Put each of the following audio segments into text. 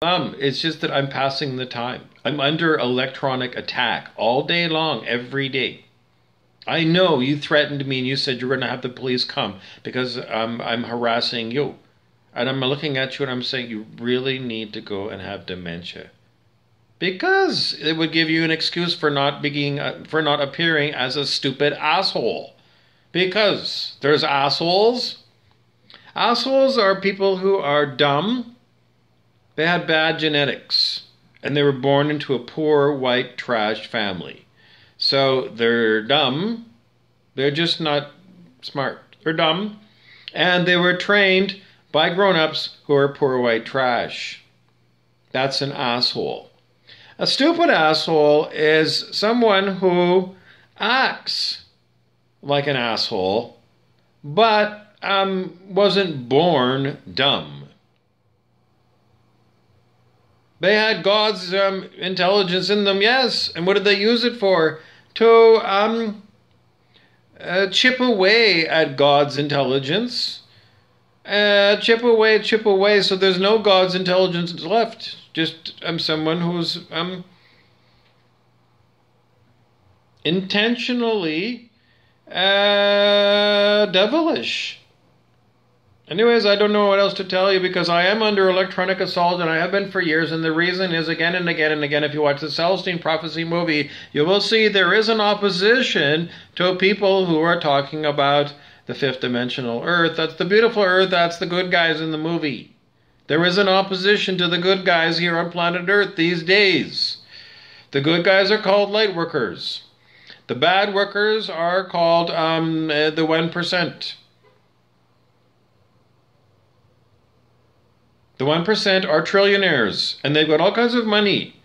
It's just that I'm passing the time. I'm under electronic attack all day long, every day. I know you threatened me and you said you're going to have the police come because I'm harassing you. And I'm looking at you and I'm saying you really need to go and have dementia. Because it would give you an excuse for not appearing as a stupid asshole. Because there's assholes. Assholes are people who are dumb. They had bad genetics, and they were born into a poor, white, trash family. So they're dumb. They're just not smart. They're dumb. And they were trained by grown-ups who are poor, white, trash. That's an asshole. A stupid asshole is someone who acts like an asshole, but wasn't born dumb. They had God's intelligence in them, yes. And what did they use it for? To chip away at God's intelligence. Chip away, so there's no God's intelligence left. Just someone who's intentionally devilish. Anyways, I don't know what else to tell you because I am under electronic assault and I have been for years, and the reason is again and again and again, if you watch the Celestine Prophecy movie, you will see there is an opposition to people who are talking about the fifth dimensional Earth. That's the beautiful Earth, that's the good guys in the movie. There is an opposition to the good guys here on planet Earth these days. The good guys are called light workers. The bad workers are called the 1%. The 1% are trillionaires, and they've got all kinds of money.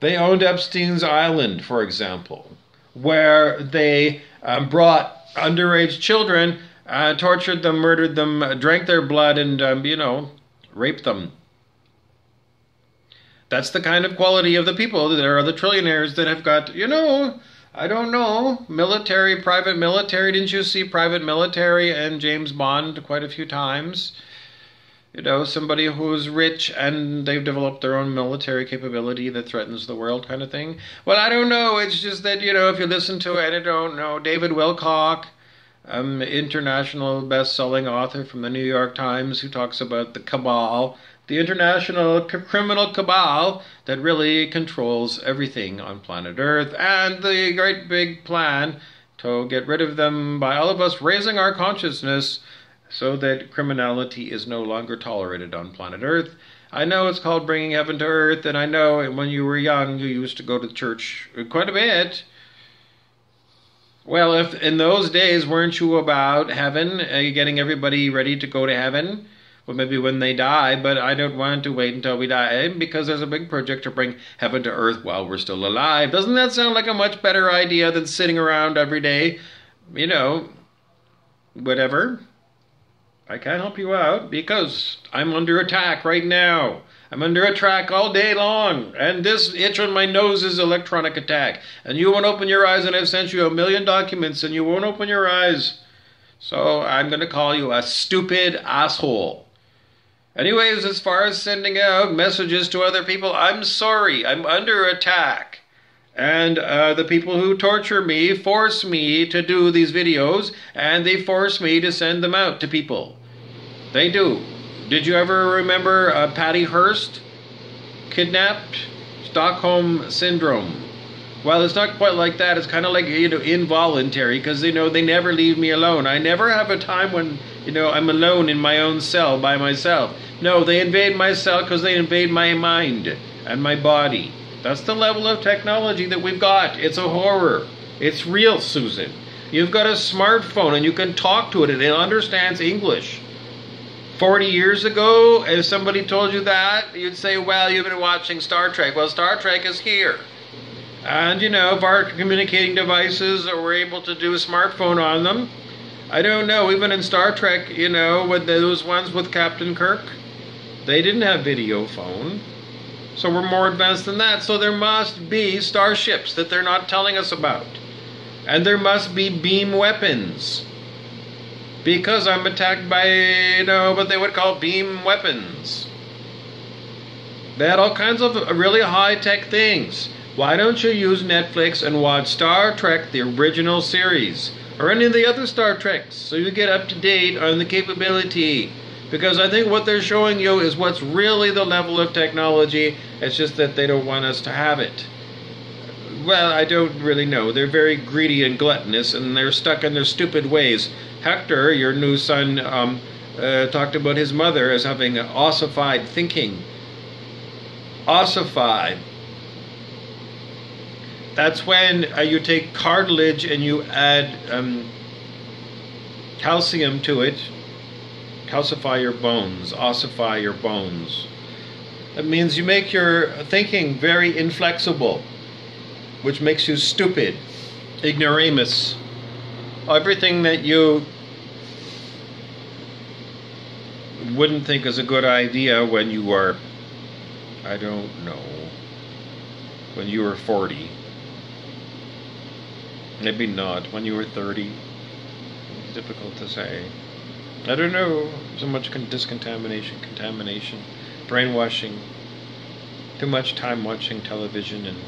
They owned Epstein's Island, for example, where they brought underage children, tortured them, murdered them, drank their blood, and, raped them. That's the kind of quality of the people. There are the trillionaires that have got, I don't know, private military. Didn't you see Private Military and James Bond quite a few times? Somebody who's rich and they've developed their own military capability that threatens the world kind of thing. Well, I don't know. It's just that, if you listen to it, I don't know. David Wilcock, international best-selling author from the New York Times, who talks about the cabal, the international criminal cabal that really controls everything on planet Earth, and the great big plan to get rid of them by all of us raising our consciousness so that criminality is no longer tolerated on planet Earth. I know it's called bringing heaven to earth, and I know when you were young you used to go to church quite a bit. Well, if in those days weren't you about heaven, getting everybody ready to go to heaven? Well, maybe when they die, but I don't want to wait until we die because there's a big project to bring heaven to earth while we're still alive. Doesn't that sound like a much better idea than sitting around every day, whatever? I can't help you out because I'm under attack right now. I'm under attack all day long, and this itch on my nose is electronic attack. And you won't open your eyes, and I've sent you 1,000,000 documents, and you won't open your eyes. So I'm going to call you a stupid asshole. Anyways, as far as sending out messages to other people, I'm sorry, I'm under attack. And the people who torture me force me to do these videos, and they force me to send them out to people. They do. Did you ever remember Patty Hearst? Kidnapped? Stockholm Syndrome. Well, it's not quite like that. It's kind of like, involuntary, because, they never leave me alone. I never have a time when, I'm alone in my own cell by myself. No, they invade my cell because they invade my mind and my body. That's the level of technology that we've got. It's a horror. It's real, Susan. You've got a smartphone and you can talk to it and it understands English. 40 years ago, if somebody told you that, you'd say, well, you've been watching Star Trek. Well, Star Trek is here. And, if our communicating devices were able to do a smartphone on them, I don't know, even in Star Trek, with those ones with Captain Kirk, they didn't have video phone. So we're more advanced than that. So there must be starships that they're not telling us about. And there must be beam weapons. because I'm attacked by, what they would call beam weapons. They had all kinds of really high-tech things. Why don't you use Netflix and watch Star Trek, the original series, or any of the other Star Treks, so you get up to date on the capability? Because I think what they're showing you is what's really the level of technology. It's just that they don't want us to have it. Well, I don't really know. They're very greedy and gluttonous, and they're stuck in their stupid ways. Hector, your new son, talked about his mother as having ossified thinking. Ossified. That's when you take cartilage and you add calcium to it. Calcify your bones. Ossify your bones. That means you make your thinking very inflexible, which makes you stupid, ignoramus. Everything that you wouldn't think is a good idea when you were, I don't know, when you were 40. Maybe not, when you were 30. It's difficult to say. I don't know, so much contamination, brainwashing, too much time watching television and